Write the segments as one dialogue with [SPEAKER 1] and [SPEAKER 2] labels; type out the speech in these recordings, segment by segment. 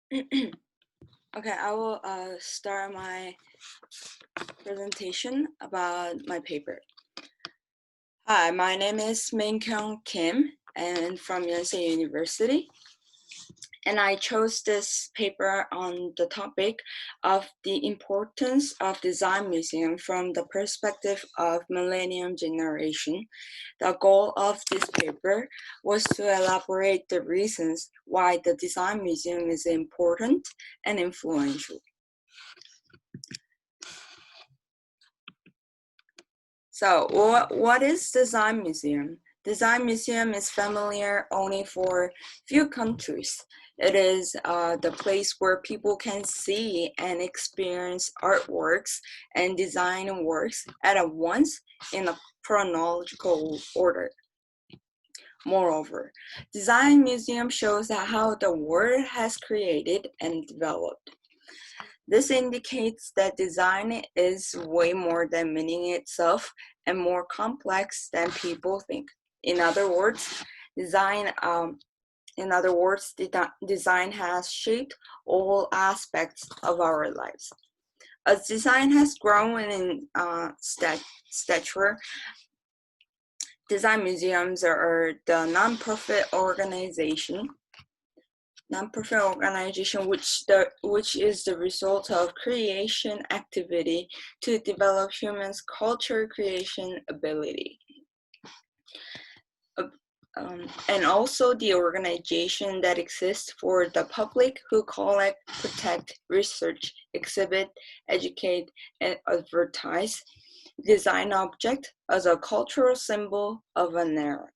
[SPEAKER 1] Okay, I will start my presentation about my paper. Hi, my name is Min-Kyung Kim and from Yonsei University. And I chose this paper on the topic of the importance of design museum from the perspective of Millennium generation. The goal of this paper was to elaborate the reasons why the design museum is important and influential. So what is design museum? Design museum is familiar only for few countries. It is the place where people can see and experience artworks and design works at once in a chronological order. Moreover, design museum shows how the world has created and developed. This indicates that design is way more than meaning itself and more complex than people think. In other words, design has shaped all aspects of our lives. As design has grown in stature, design museums are the non-profit organization which is the result of creation activity to develop humans' culture creation ability. And also the organization that exists for the public who collect, protect, research, exhibit, educate, and advertise design object as a cultural symbol of an era.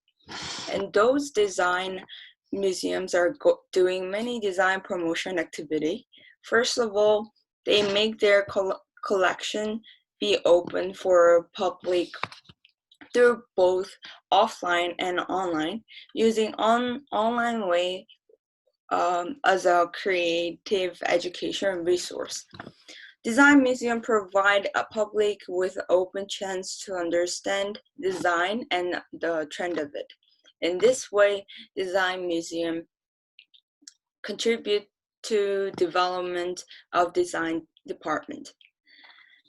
[SPEAKER 1] And those design museums are doing many design promotion activity. First of all, they make their collection be open for public through both offline and online, using online way as a creative education resource. Design museum provide a public with open chance to understand design and the trend of it. In this way, design museum contribute to development of design department.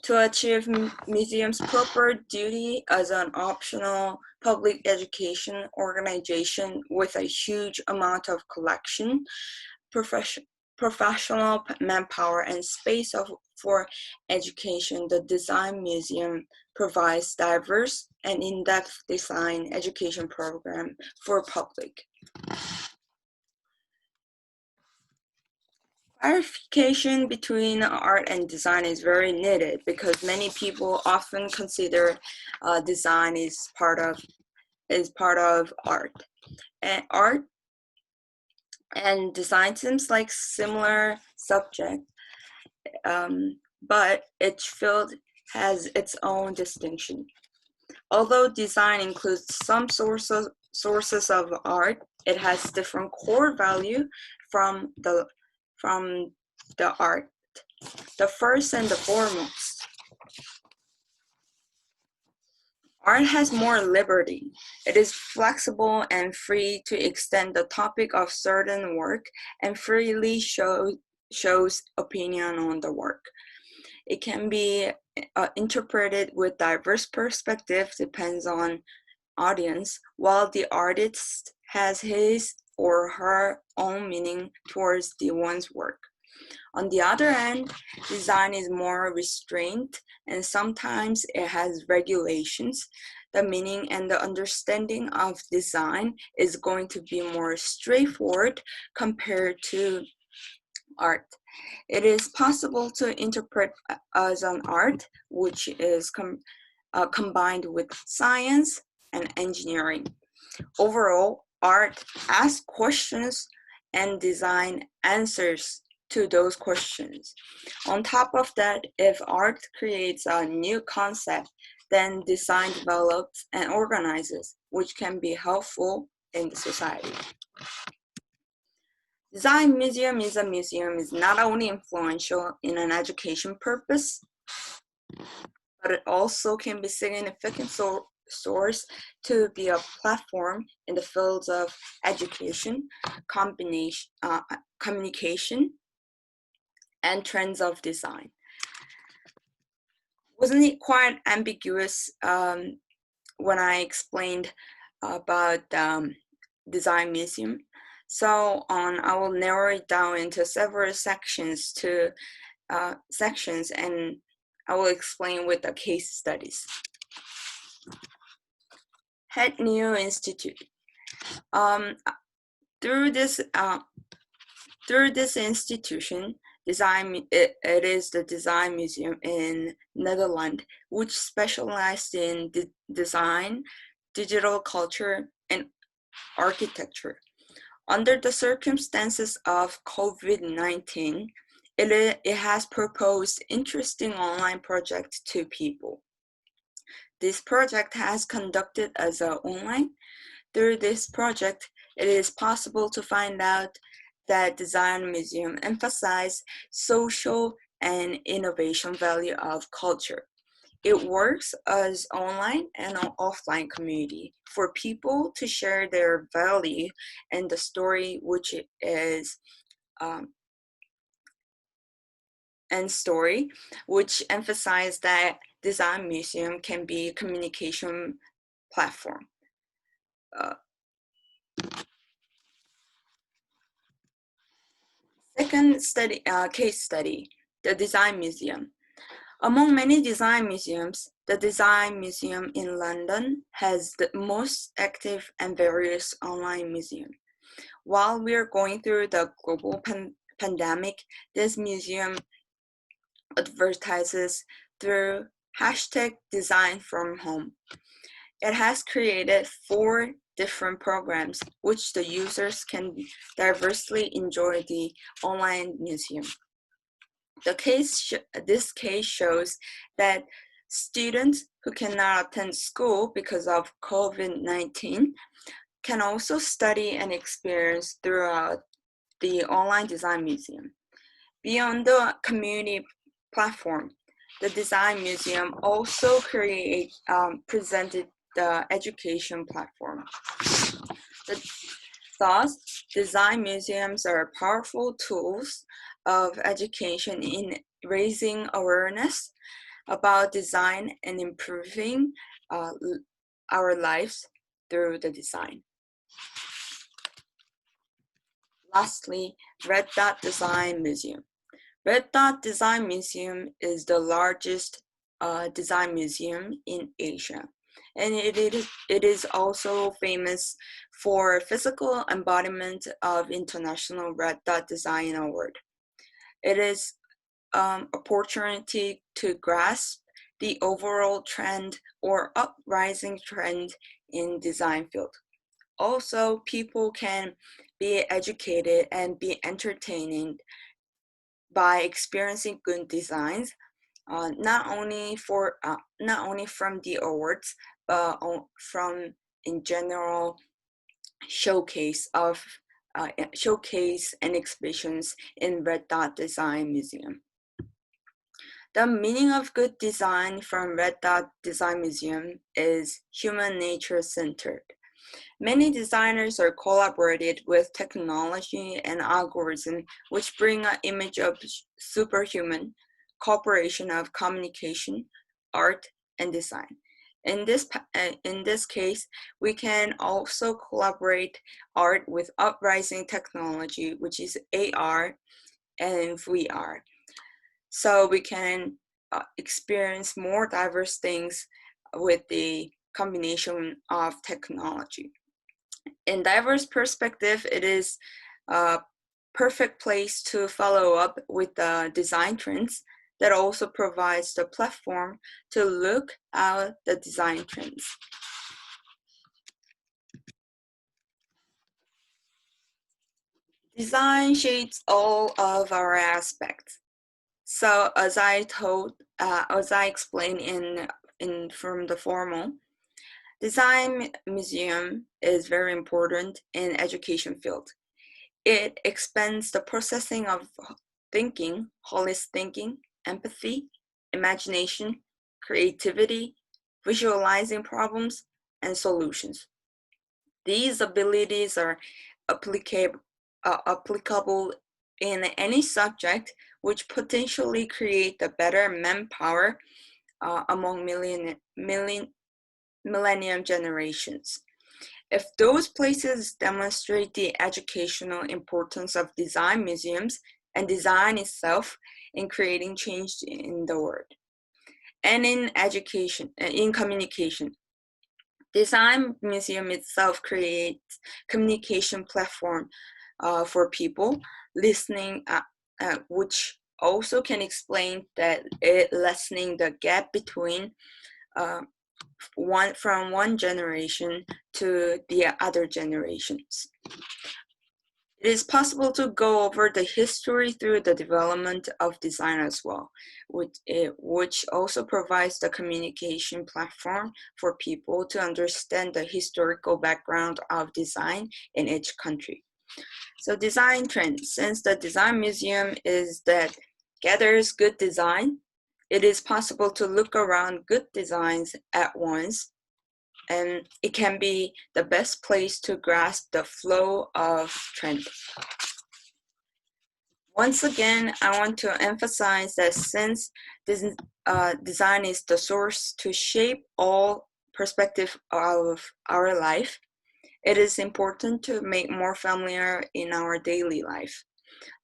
[SPEAKER 1] To achieve museum's proper duty as an optional public education organization with a huge amount of collection, professional manpower, and space for education, the design museum provides diverse and in-depth design education program for public. Clarification between art and design is very needed because many people often consider design is part of art. And art and design seems like similar subject, but each field has its own distinction. Although design includes some sources of art, it has different core value from the art. The first and the foremost, art has more liberty. It is flexible and free to extend the topic of certain work and freely shows opinion on the work. It can be interpreted with diverse perspectives, depends on audience, while the artist has his or her own meaning towards the one's work. On the other hand, design is more restrained and sometimes it has regulations. The meaning and the understanding of design is going to be more straightforward compared to art. It is possible to interpret as an art which is combined with science and engineering. Overall, art asks questions and design answers to those questions. On top of that, if art creates a new concept, then design develops and organizes, which can be helpful in the society. Design museum is not only influential in an education purpose, but it also can be significant source to be a platform in the fields of education, communication, and trends of design. Wasn't it quite ambiguous when I explained about design museum? So I will narrow it down into several sections and I will explain with the case studies. Het Nieuw Institute. Through this institution, it is the Design Museum in Netherlands, which specialized in design, digital culture, and architecture. Under the circumstances of COVID-19, it has proposed interesting online projects to people. This project has conducted as online. Through this project, it is possible to find out that Design Museum emphasizes social and innovation value of culture. It works as online and offline community for people to share their value and the story which emphasize that Design Museum can be a communication platform. Second case study, the Design Museum. Among many design museums, the Design Museum in London has the most active and various online museum. While we are going through the global pandemic, this museum advertises through #DesignFromHome. It has created 4 different programs which the users can diversely enjoy the online museum. This case shows that students who cannot attend school because of COVID-19 can also study and experience throughout the online design museum. Beyond the community platform, the Design Museum also presented the education platform. Thus, design museums are powerful tools of education in raising awareness about design and improving our lives through the design. Lastly, Red Dot Design Museum. Red Dot Design Museum is the largest design museum in Asia, and it is also famous for physical embodiment of International Red Dot Design Award. It is opportunity to grasp the overall trend or uprising trend in design field. Also, people can be educated and be entertained by experiencing good designs, not only from the awards, but from in general showcase and exhibitions in Red Dot Design Museum. The meaning of good design from Red Dot Design Museum is human nature centered. Many designers are collaborated with technology and algorithm, which bring an image of superhuman cooperation of communication, art, and design. In this case, we can also collaborate art with uprising technology, which is AR and VR. So we can experience more diverse things with the combination of technology. In diverse perspective, it is a perfect place to follow up with the design trends that also provides the platform to look at the design trends. Design shapes all of our aspects. So as I explained from the formal, Design Museum is very important in education field. It expands the processing of thinking, holistic thinking, empathy, imagination, creativity, visualizing problems, and solutions. These abilities are applicable in any subject which potentially create the better manpower among millennium generations. If those places demonstrate the educational importance of design museums and design itself in creating change in the world. And in education, in communication, design museum itself creates communication platform for people listening, which also can explain that it lessening the gap between from one generation to the other generations. It is possible to go over the history through the development of design as well, which also provides the communication platform for people to understand the historical background of design in each country. So design trends, since the design museum is that gathers good design, it is possible to look around good designs at once, and it can be the best place to grasp the flow of trend. Once again, I want to emphasize that since this, design is the source to shape all perspective of our life, it is important to make more familiar in our daily life.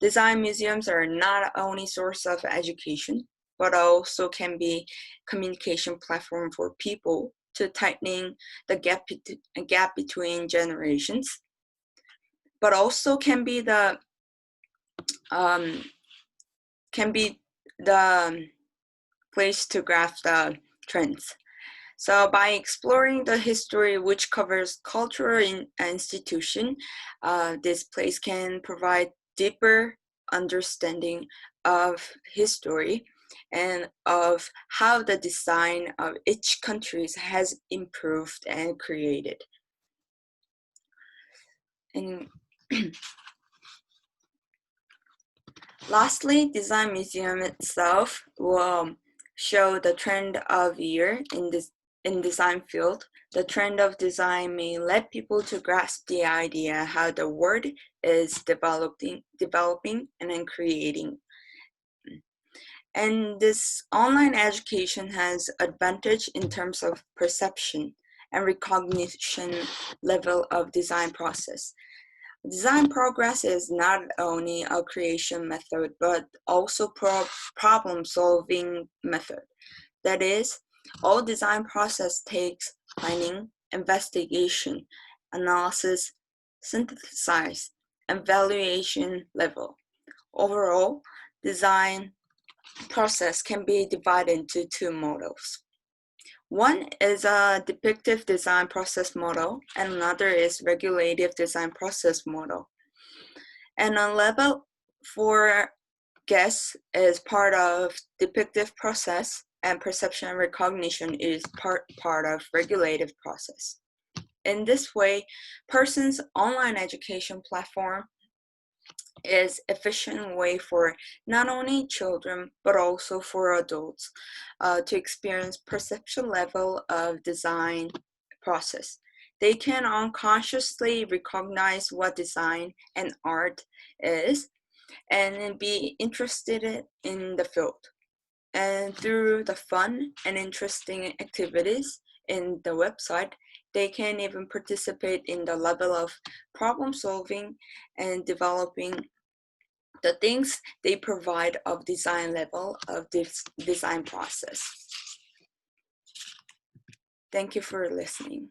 [SPEAKER 1] Design museums are not only source of education, but also can be communication platform for people to tightening the gap between generations, but also can be the place to grasp the trends. So by exploring the history, which covers cultural institution, this place can provide deeper understanding of history and of how the design of each country has improved and created. And lastly, design museum itself will show the trend of year in design field. The trend of design may let people to grasp the idea how the world is developing and then creating. And this online education has advantage in terms of perception and recognition level of design process. Design progress is not only a creation method, but also problem-solving method. That is, all design process takes planning, investigation, analysis, synthesis, and valuation level. Overall, design process can be divided into two models. One is a depictive design process model, and another is regulative design process model. And a level 4 guess is part of depictive process, and perception and recognition is part of regulative process. In this way, person's online education platform is efficient way for not only children but also for adults to experience perception level of design process. They can unconsciously recognize what design and art is and be interested in the field. And through the fun and interesting activities in the website, they can even participate in the level of problem solving and developing the things they provide of design level of this design process. Thank you for listening.